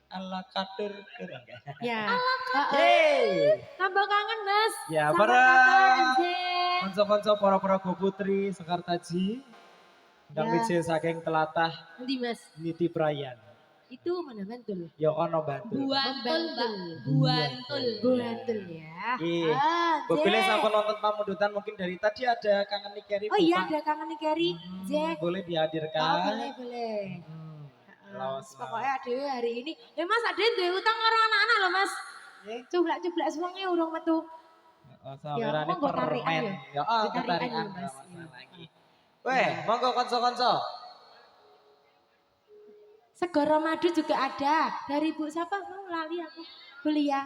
Ala kader ya. tambah kangen Mas. Ya para konco-konco para go putri Sekartaji ndang wiji saking telatah endi Mas? Niti Prayan. Itu mana Bantul? Ya ono Bantul. Buantul ya. Iya. Boleh sampun nonton pamundutan mungkin dari tadi ada Kangen Nikeri. Oh iya ada Kangen Nikeri. Boleh dihadirkan. Boleh. Pokoknya ada hari ini. Mas ada yang utang orang anak-anak loh Mas. Cublak-cublak semuanya urung metu. Sawerane permen. Ya ketarikan Mas. Weh, monggo konco-konco. Segoro Madu juga ada. Dari Bu siapa? Mau lali aku. Bulia.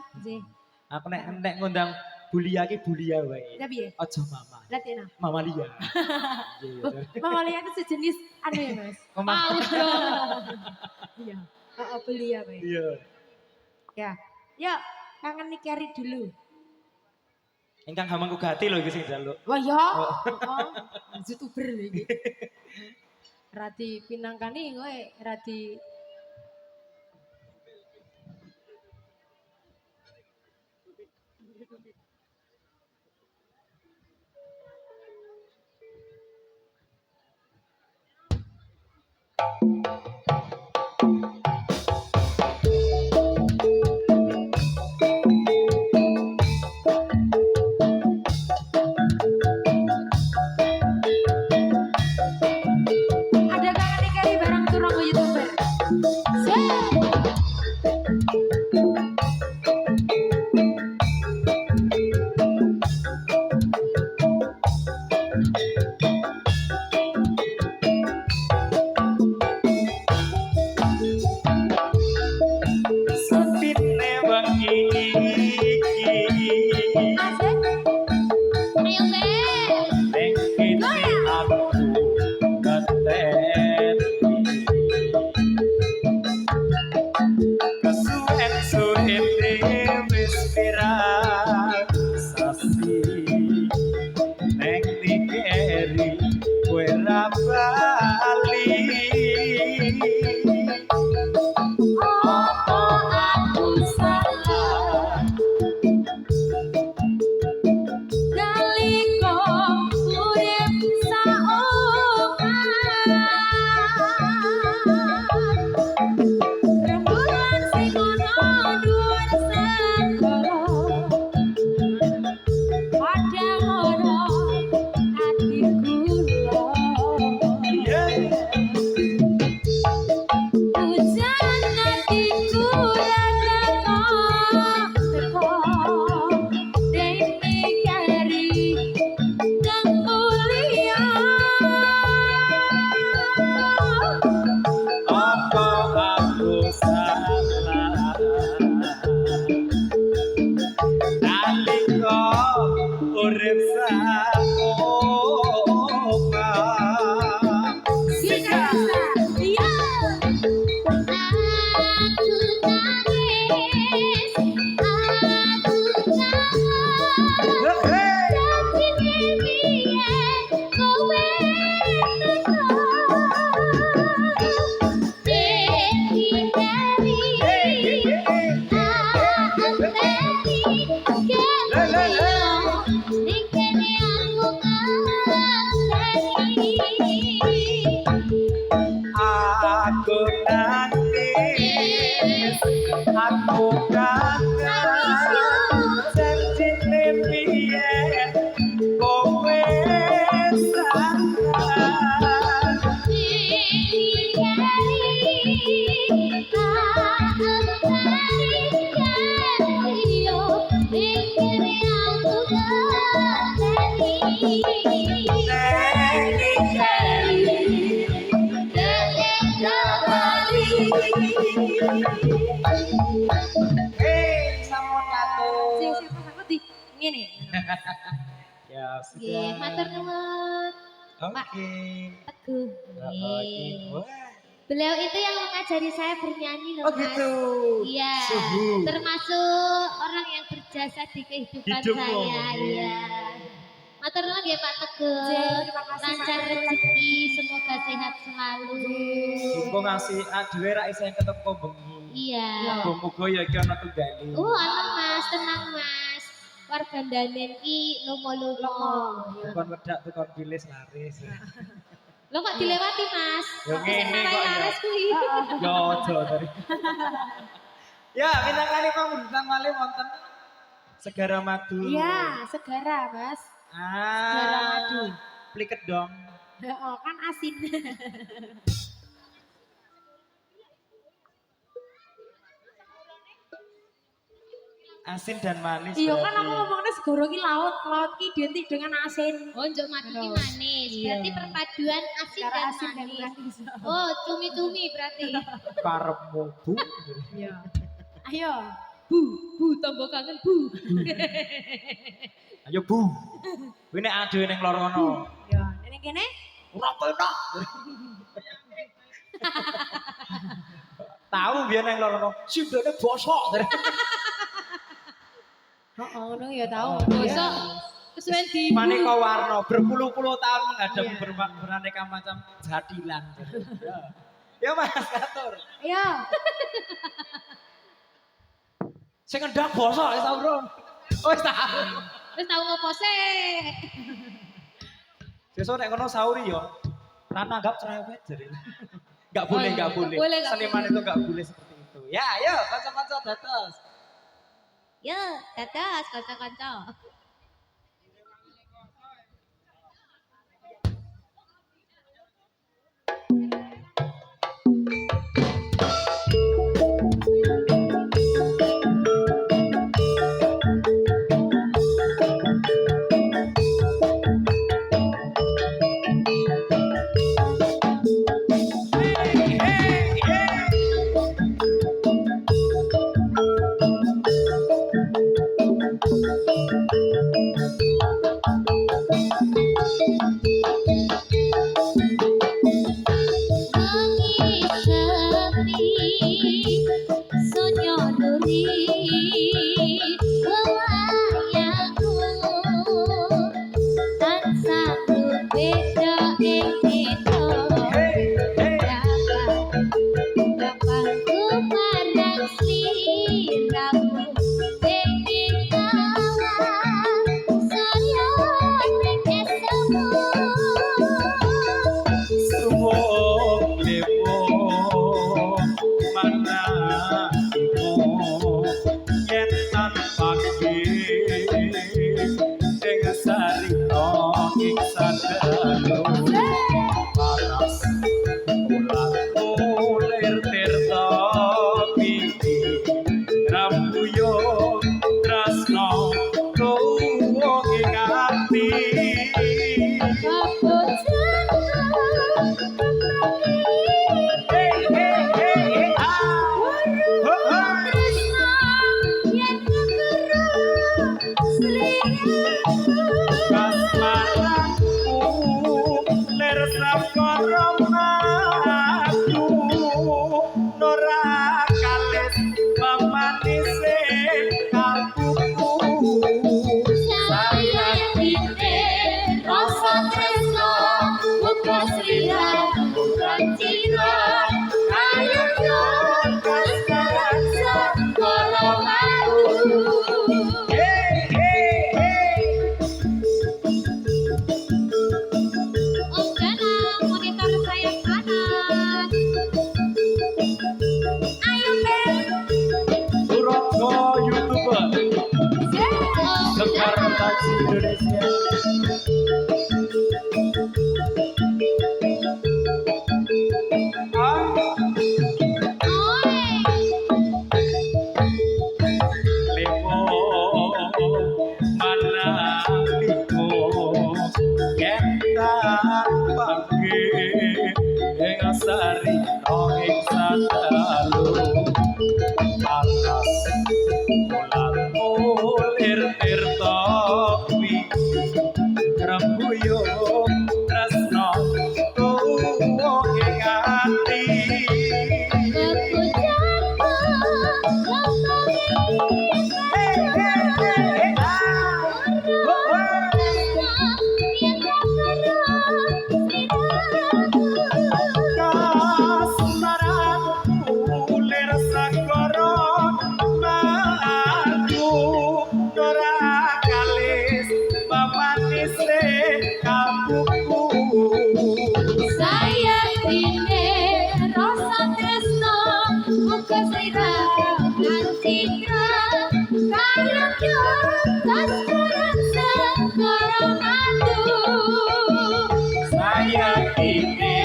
Aku nek ngundang Bulia ki Bulia wae. Tapi ya? Ojo Mama. Latina. Mama Lia. Mama Lia itu sejenis anu ya Mas? Mau dong. Iya. Bulia wae. Iya. Ya. Yuk, Kangen Nikeri dulu. Ingkang Hamangku Gati lho iki sing njaluk. Wah ya. YouTuber lho iki. Radi pinangkani kowe radi Ning kene aku ngeteti kesuwen surete wis pirang sasi ning dikeri kowe ra bali apa aku salah Nalika urip saoman rembulan sing ana dhuwur segara padang ora ati kula hujan atiku teko dene kari nang mulia apa aku salah nalika urip saoman Sika iya aku nangis aku kangen janjine biyen kowe sangat sampun katur. Siapa di ngene. Ya Nggih, sudah. matur nuwun. Oke. Teguh. Oke. Nggih. Wah. Beliau itu yang mengajari saya bernyanyi loh, Oh Mas. gitu. Iya, Suhu. termasuk orang yang berjasa di kehidupan Hidupmu. saya. Iya. Matur nuwun ya Pak Teguh. Terima kasih, Lancar Pak. rezeki, semoga sehat selalu. Muga ngasih dhewe ra iso ketemu bengi. Iya. Muga-muga ya iki ana tunggale. Anu Mas, tenang Mas. Warga Danen ki lomo-lomo. Tukon wedak, tukon bilis laris. Lo kok dilewati Mas? Ya Sing ngene marai kok ya. laris kuwi. Ya aja dari. Ya, minangkani pamundhutan malih wonten Segara Madu. Iya, segara, Mas. Segara Madu. Pliket dong. Oh, kan asin. Asin dan manis. Iya kan berarti. aku ngomongnya segoro ki laut, laut ki identik dengan asin. Oh, njuk madu ki Betul. manis. Berarti Iya. perpaduan asin Secara dan asin dan manis. manis. Oh, cumi-cumi berarti. Karepmu, Bu. Iya. Ayo. Bu, tambah kangen Bu. Ayo, Bu. Kuwi nek adewe ning lor kono. Iya, ini kene. Ora penak. Tahu biar neng lor kono, sindene bosok. Oh, ngono ya tahu. Bosok kesuwen di Maneka warna berpuluh-puluh tahun menghadapi Iya. beraneka macam jadilan. Ya Mas, atur. Ayo. Sing ngendang bosok wis tau, Bro. Oh, wis tau. wis tau ngopo sih? Sesuk nek kono sauri yo. Ra nanggap cerewet jare. Enggak boleh, Oh, enggak boleh. nggak boleh, nggak Seniman itu enggak boleh seperti itu. Ya, ayo kanca-kanca dados. Yo, dados kanca-kanca. Hey, hey, hey. kasmaranku ler sakara madu nora kalis pemanise kalbuku sayang Sayangine rasa tresno muga srira bukan cira ayo yo kaskarasa karo aku hey hey hey Om Gana monitor sayang kanan ayo Ben Surogo YouTuber Sekar Taksi Indonesia Lepo mana piko Kentar pagi Ing sari ing sadalu Atas bulan mulir tirta wiji Rembuyo tresno tuwa ing ati kasmaranku lir sakara madu ora kalis pemanise kalbuku Sayangine rasa tresno muga srira lan citra kayang yo kaskarasa karo madu sayangine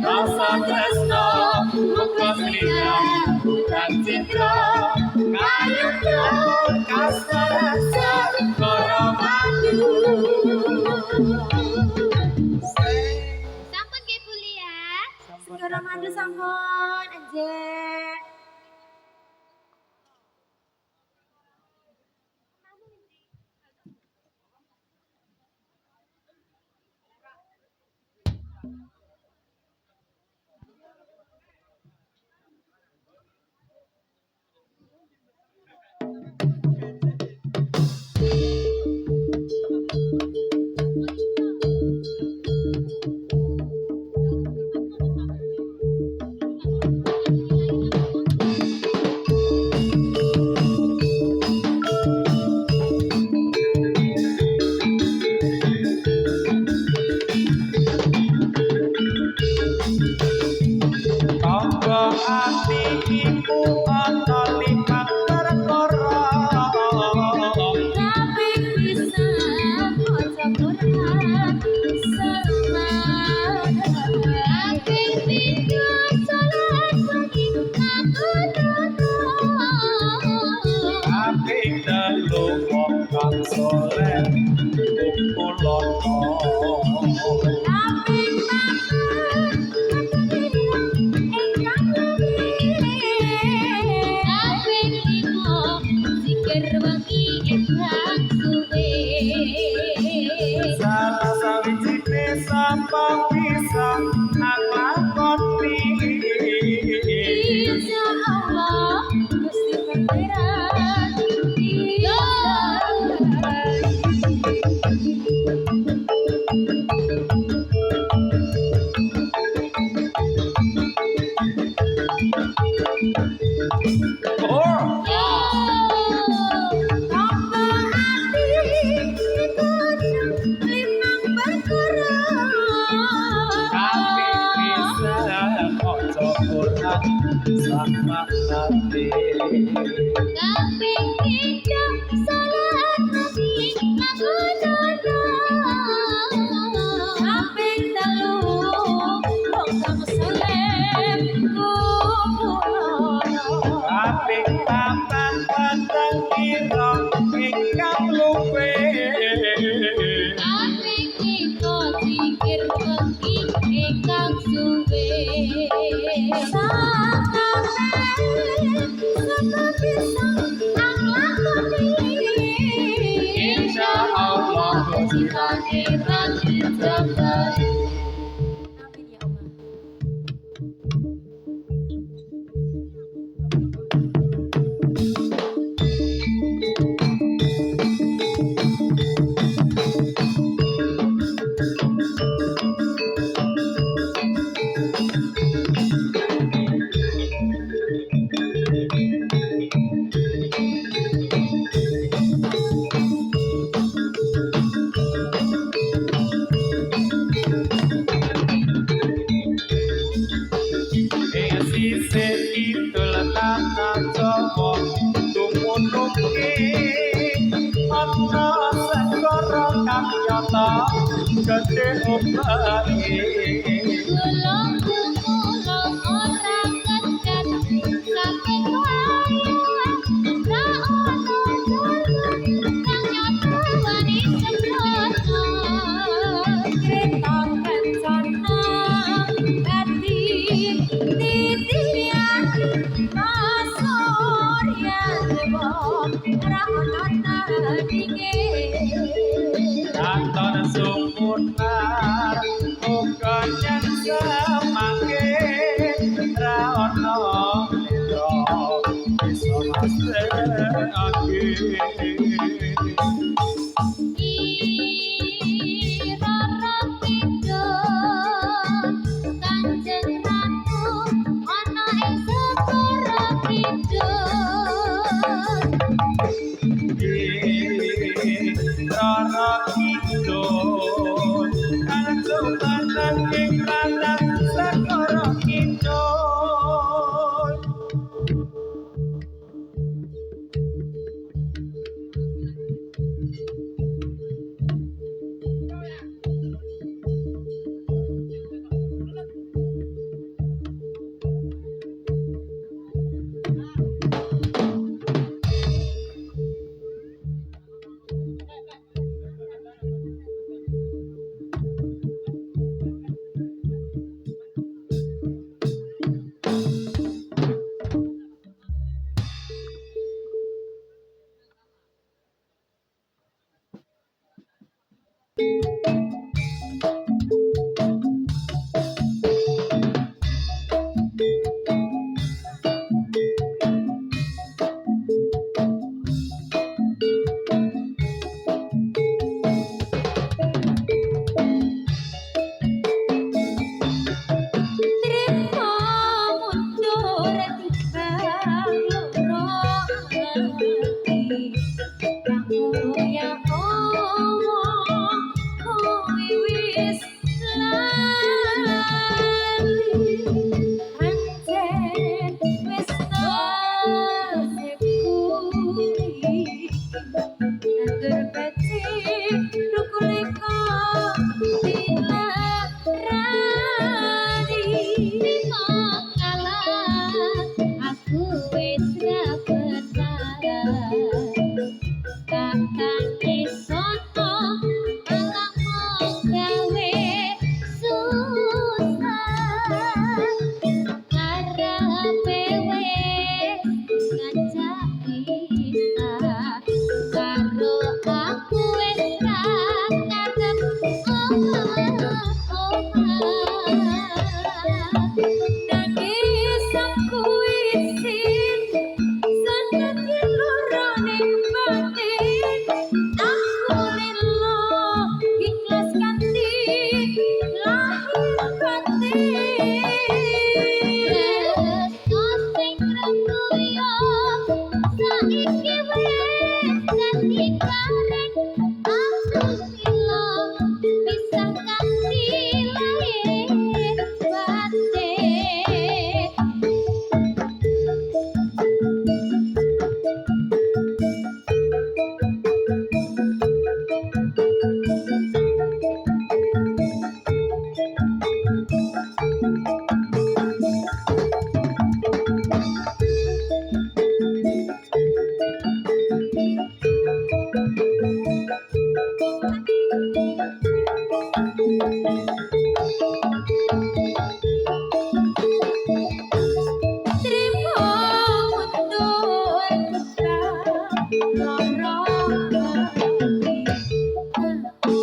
rasa tresno muga srira bukan citra kayang yo kaskarasa karo madu Sampun nggih Bu Lia. Segera madu sampun anjir. Tangga ati iku ana limang perkara Tapi bisa maca Quran selama Tapi bisa salat pagi aku apik telu wong kang saleh kumpulono Tapi salah sawijine sapa bisa nglakoni Insya Allah Gusti Pangeran Iya oh apik bisa maca Quran sama ati apik papan patang kira ingkang luwe insya cita-citane rati jembar. Amin ya Allah. Gede obake Gulung gulung ora kedet saking wayang ra ono jalan kang nyata wani sedono kreta kencana ati titian masurya dewa ra ono tandinge Katon sumunar bukannya semakin raono lero bisa masrake Irara kidul Kanjeng Ratu ana ing segara kidul Rara kidul Anjubanan ing lanang segara kidul Trimo mundur timbang loro ati kamu ya omong kuwi wis lali pancen wis sekuri nandur peci rukuleko bila rani trimo kalah aku wis ra betara kakang isono malah mau gawe susah karepe wis ngajak pisah karo aku wis ra karep nangis aku isin senadyan lorone batin aku lilo ikhlas kanthi lahir batin tresno sing remuyo saiki wis dadi karek aku lilo pisah kanthi lahir batin Trimo mundur kita loro ati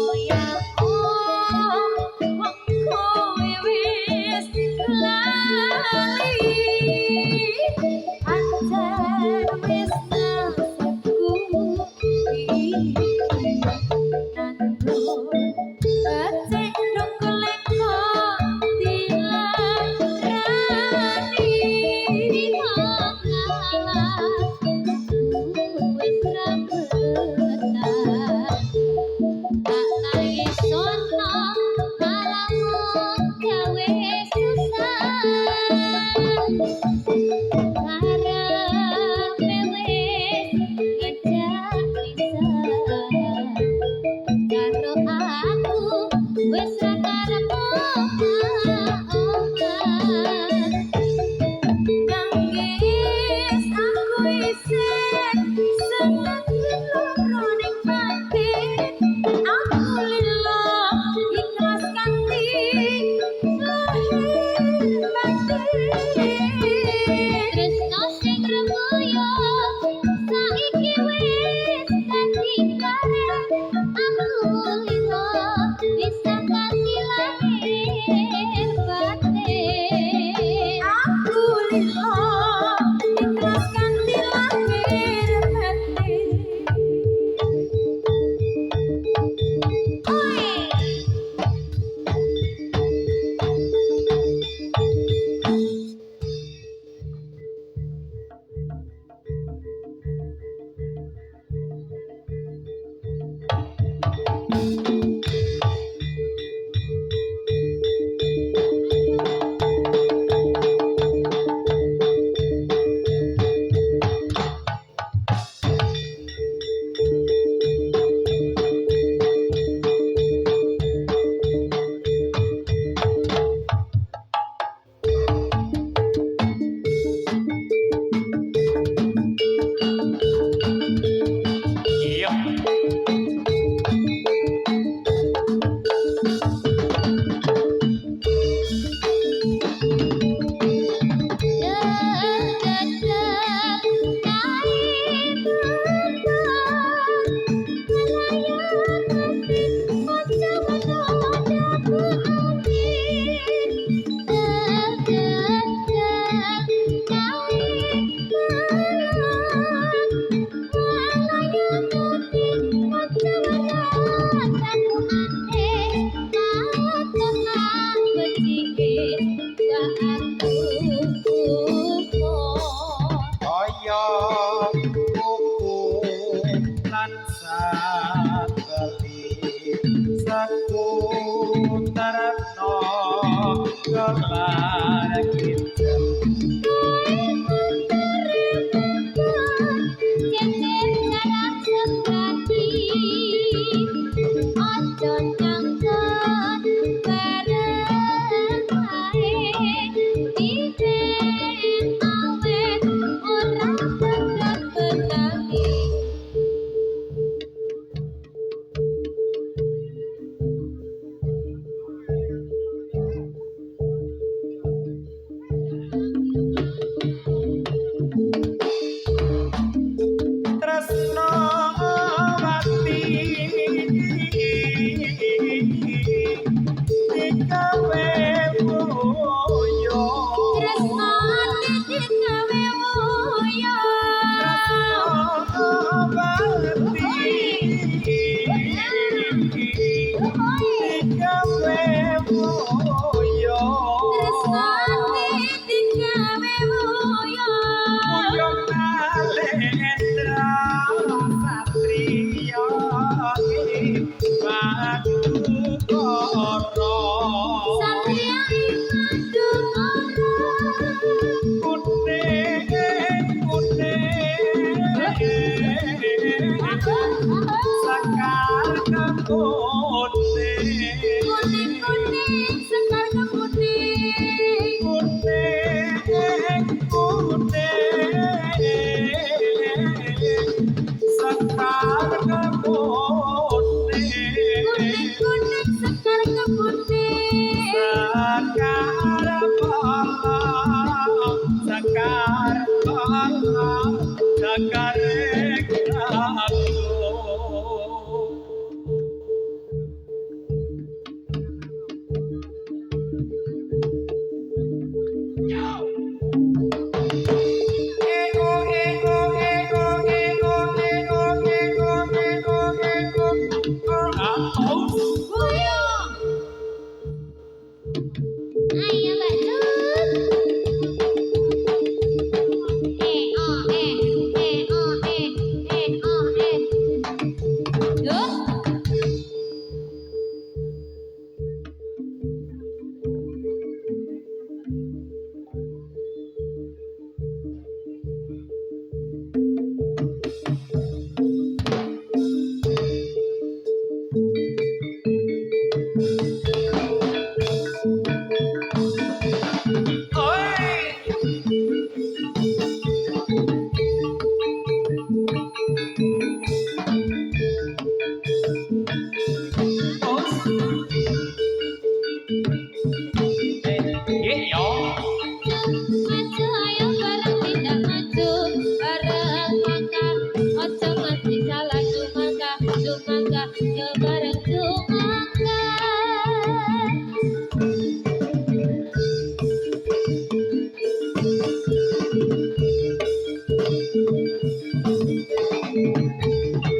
yo bareng tumangan.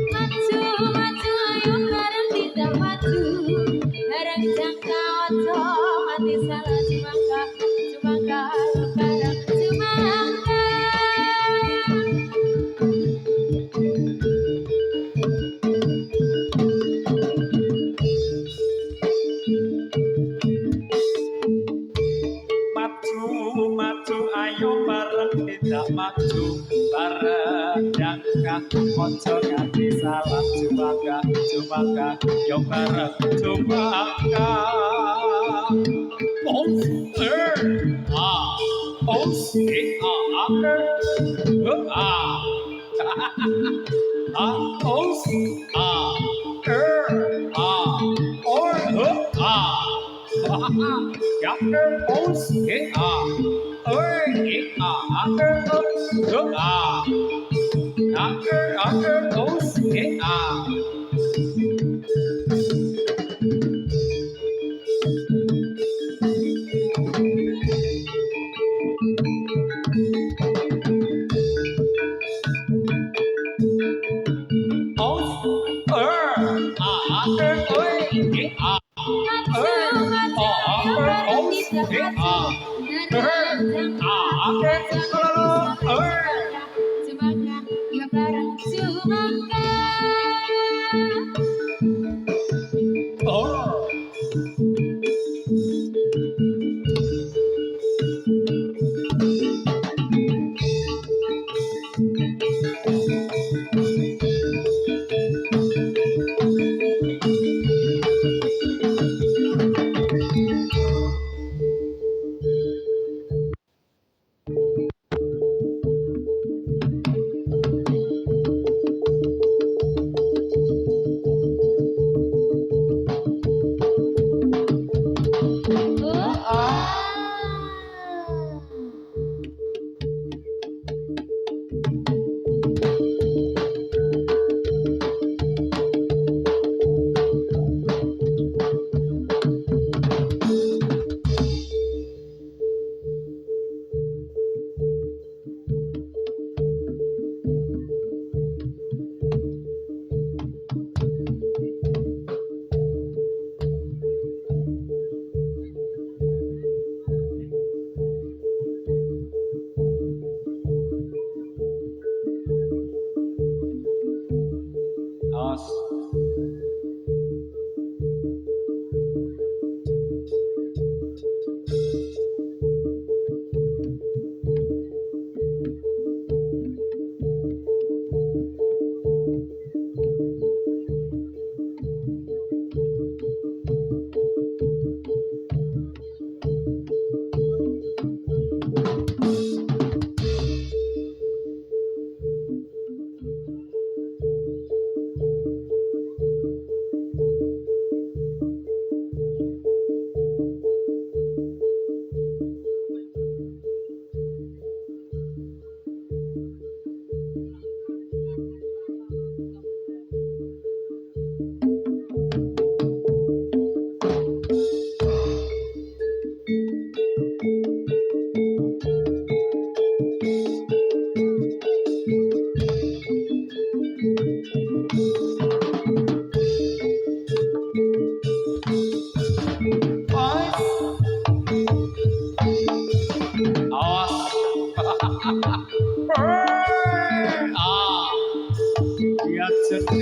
Maju maju ayo bareng kita maju bareng jangka ojo mati salah cumangka cumangka ayo bareng cumangka. Maju maju ayo bareng kita maju bareng jangka ojo ganti salah cumangka cumangka yo bareng cumangka. Os a os a os a Younger os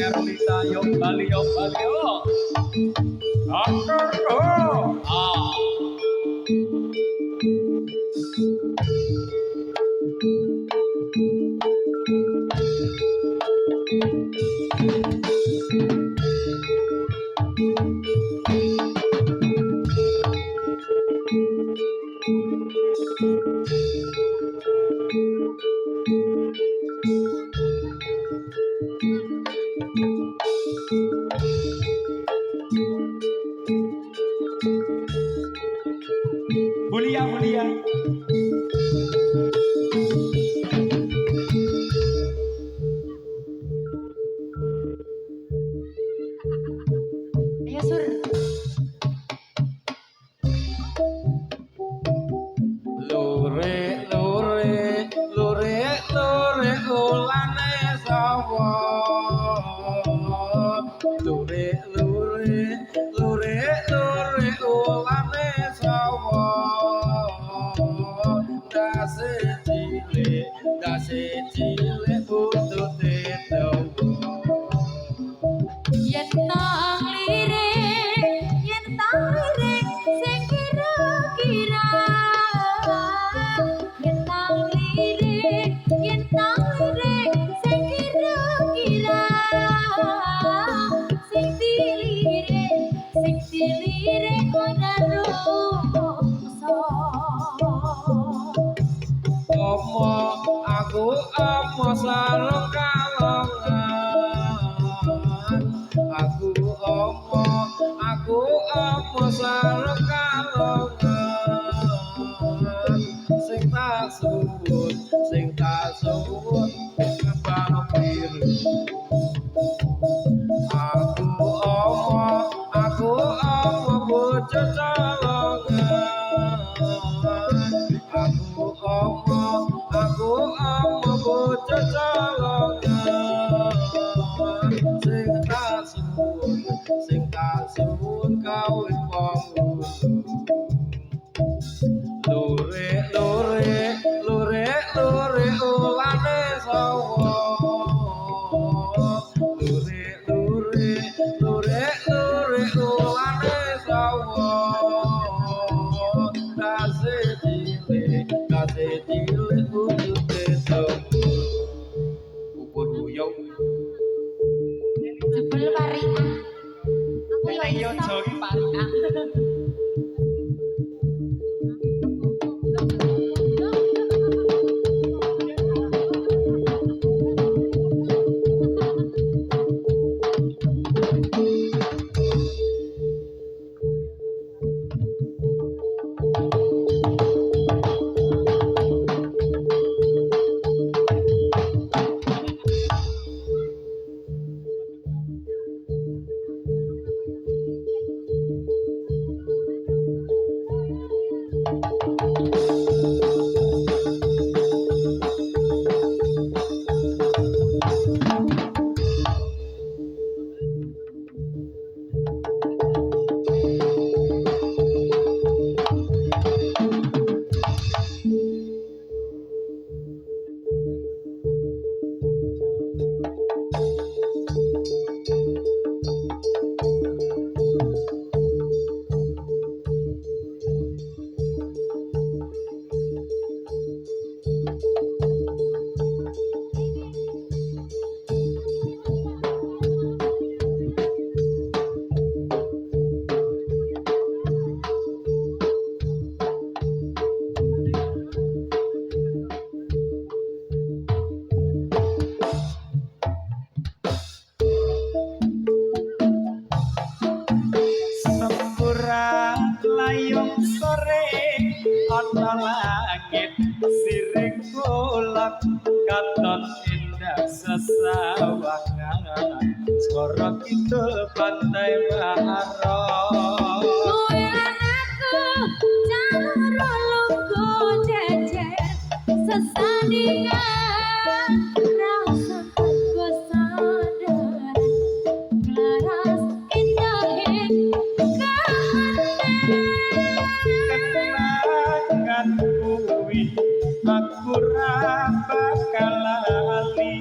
Erlita yo Bali yo Bali yo. Ya sur. Lure lure lure lure ulane sawo. Lure lure lure lure ulane sawo. Dase cilik buntute dawa. Yen tang lirik sing kira-kira. Yen tang lirik sing kira-kira. Sing dilirik ora rumangsa. Aku omo sarung kalongan. Aku omo sarung kalongan. Sing tak suwun kembang biru. Aku omo bojo colongan. Aku omo bojo colongan. Sing tak suwun kawin wong lure lure lure lure ulane sawo. Lure lure lure lure ulane sawo. Dase cilik buntute dawa. Ubur uyung Jebul parikan. Aku yo iso. parikan. layung sore ana langit siring kulak katon indah sesawangan swara kidul pantai mahara kowe lan aku cara lugu jejer sesandingan rasa tanpa sadar laras indahing kenangan kuwi aku ra bakal lali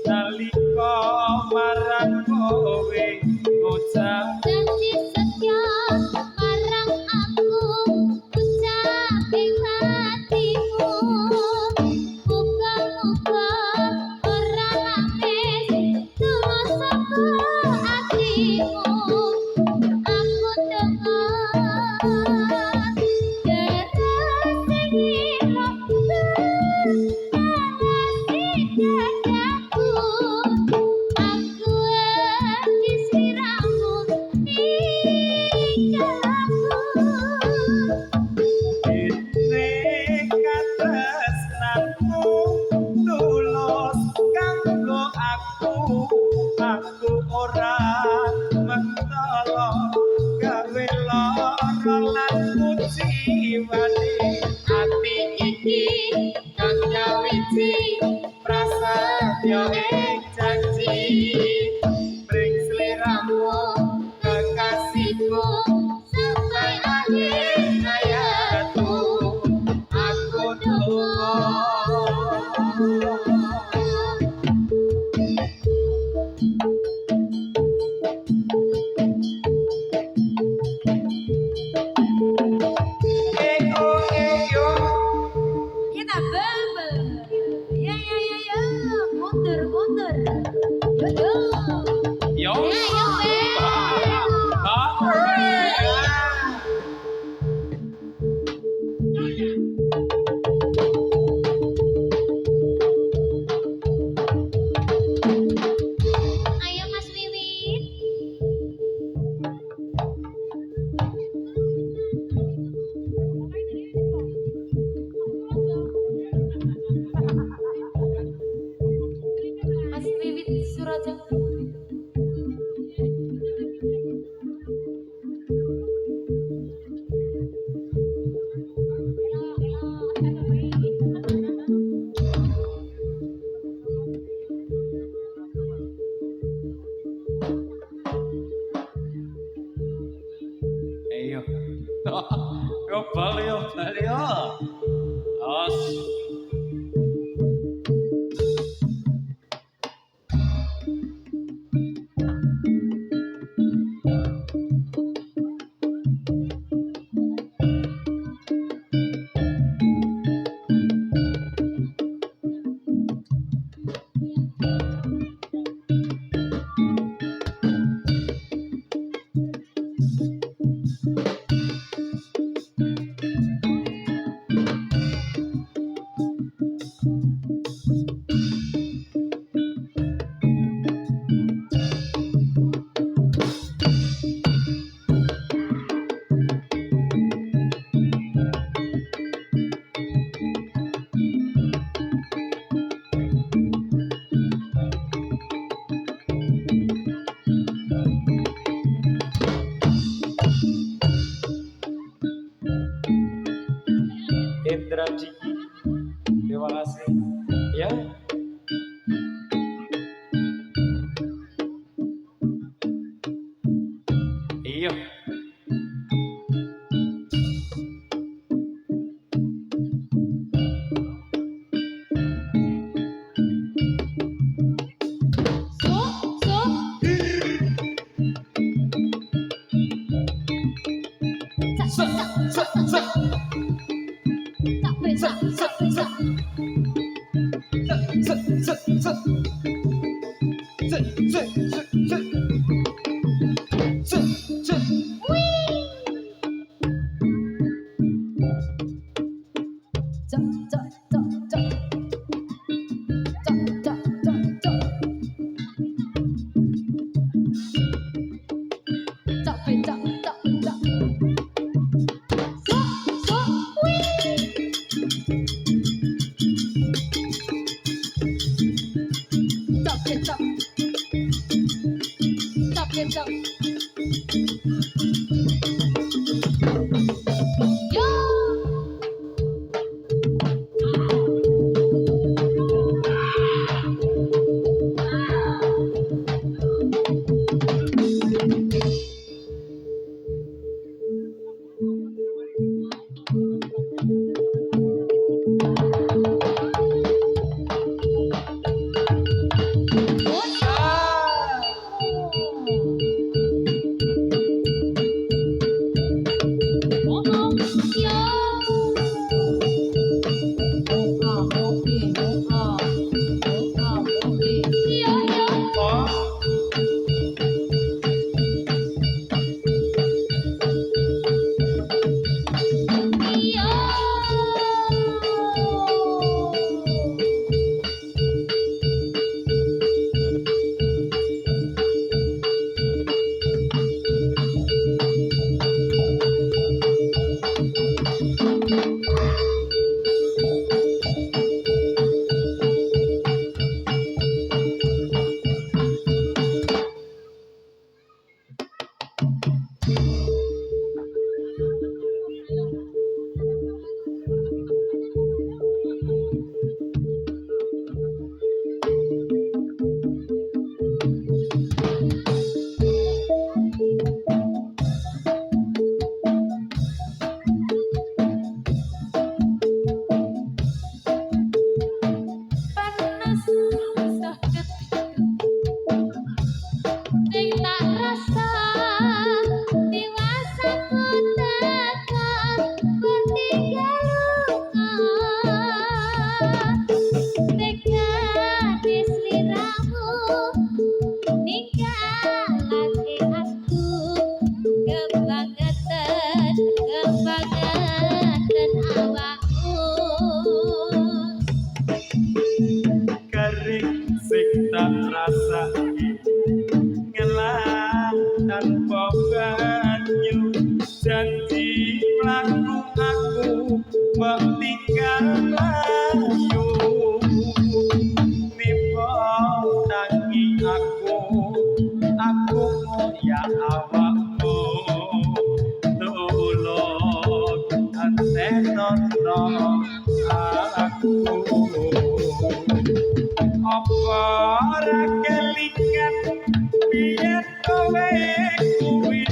nalika marang kowe ngucap janji setia marang aku ucap ing hatimu muga-muga ora nangis tulus saka atimu aku dengar deras sing ireng aku di sliramu Iya. Yo bali yo. Os. Indra Ciki, terima kasih. Ya. Iya. Ora kelingan biyen kowe kuwi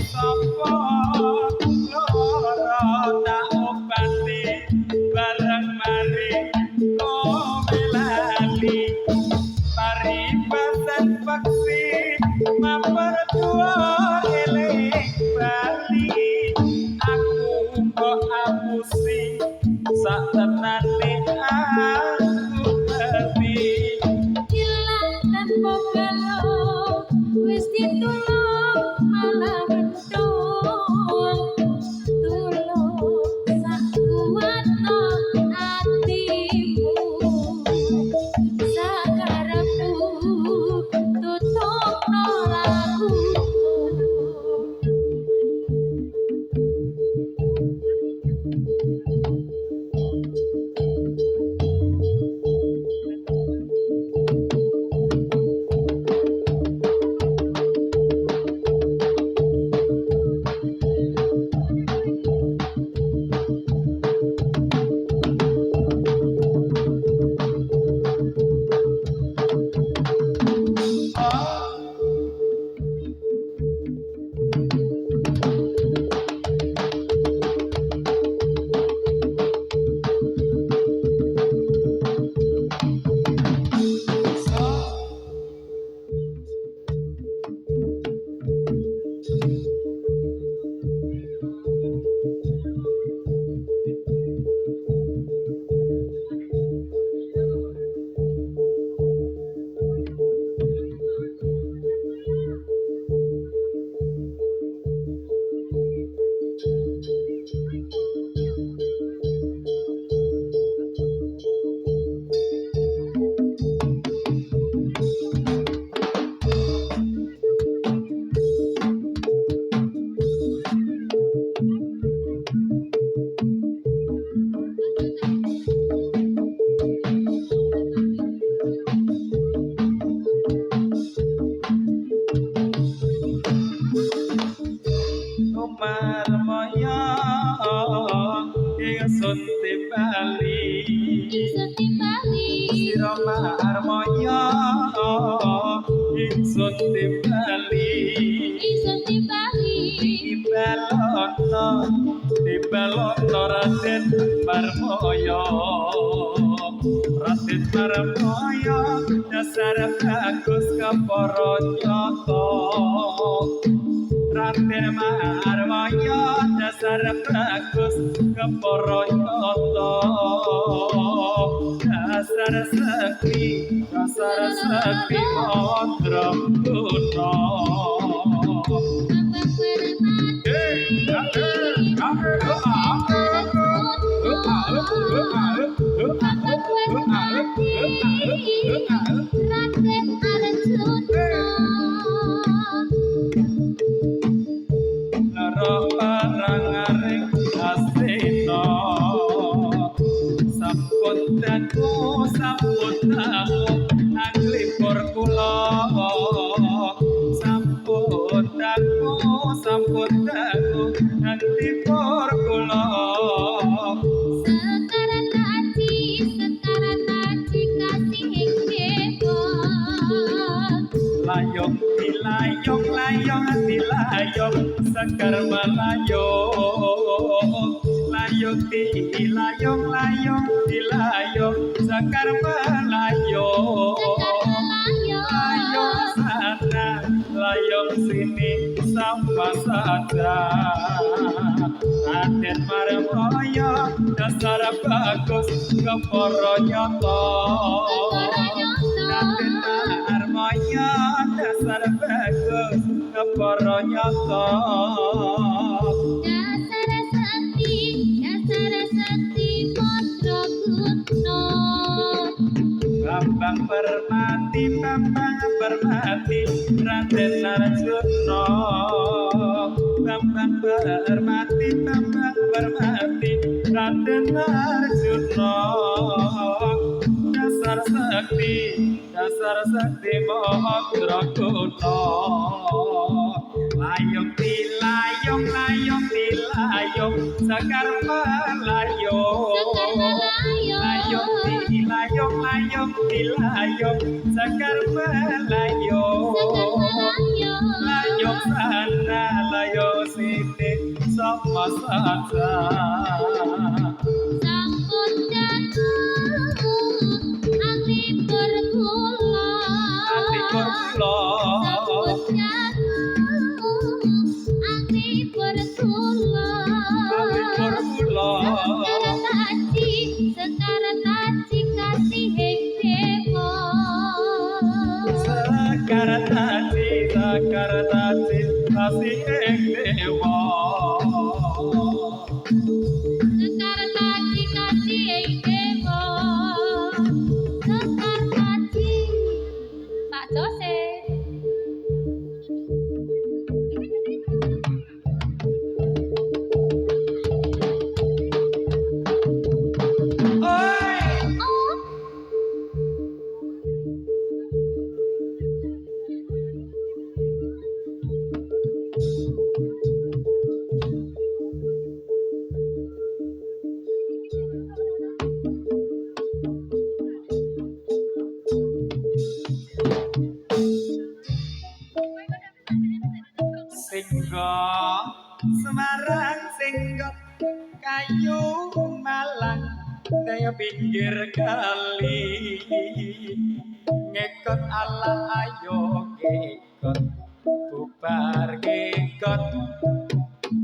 marmaya ingsun timbali sira marmaya ingsun timbali Dibalono Raden Marmaya Raden Marmaya dasar bagus kepara nyata Raden Marmaya dasar bagus kepara nyata dasar sakti mantra guna sampun anglipur kula sampun anglipur kula Sekarang aji kasih hingga layong dilayong sekar melayong dilayong sekar melayong layong sana layong sini sama saja Raden Marmaya dasar bagus kepara nyata Raden Marmaya dasar bagus kepara nyata dasar sakti mantra guna Bambang Permati Raden Arjuna Bambang Permati Raden Arjuna dasar sakti mantra guna layong dilayong sekar melayong layong dilayong sekar melayong layong sana layong sini sama saja sampun jatuh anglipur kula anglipur kula sampun jatuh anglipur kula sekarang aji kasih hingga Sekarang aji kasih dewa sekarang aji kasih hingga sekarang aji Pak Jose Semarang singgot kayu malang daya pinggir kali ngekot ala ayo ngekot bubar ngekot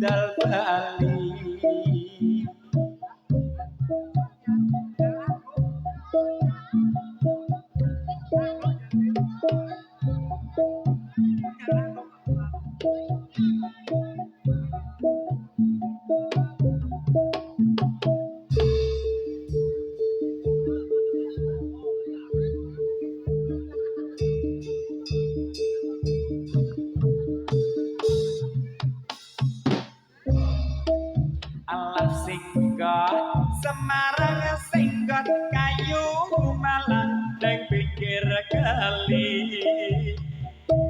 dal bali Semarang singgot kayu malang nang pinggir kali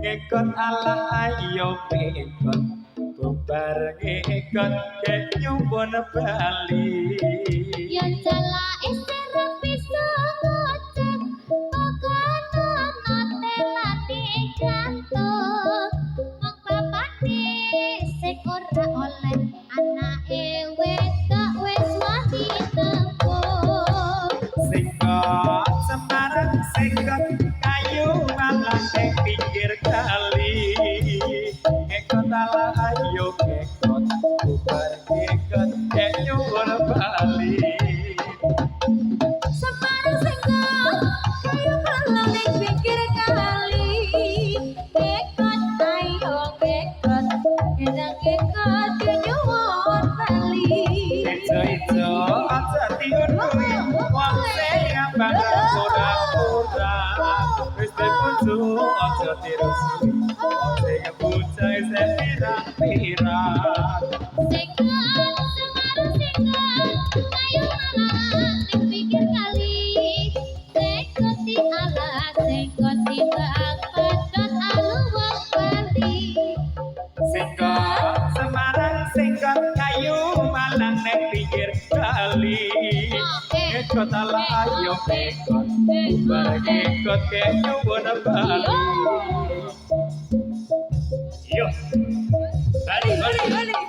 ngekot ala ayo ngekot bareng ikut ke nyumbun Bali. Ya jala isi rapi sengocek Ogono note lati jantung Mong bapakne sing ora oleh Anake wedok wis wani tembung Singkot Semarang singkot kayu malang ning pinggir kali. Ekot ala ayo ekot bubar ekot ke nyuwun Bali. Semarang singkong kayu malang ning pinggir kali. Ekot ayo ekot enak ekot nyuwun Bali. Ijo-ijo aja tiun-tiun wong sing ambang pura-pura. Wis dipuju aja tiru-tiru wong sing bocah isih pirang-pirang. Singkot Semarang singkot kayu malang ning pinggir kali Singkot di alas singkot di bang pedot alu wong Bali Singkot Semarang singkot kayu malang ning pinggir kali. Ekot ala ayo ekot bubar ekot ke nyuwun Bali. Yo Bali Bali.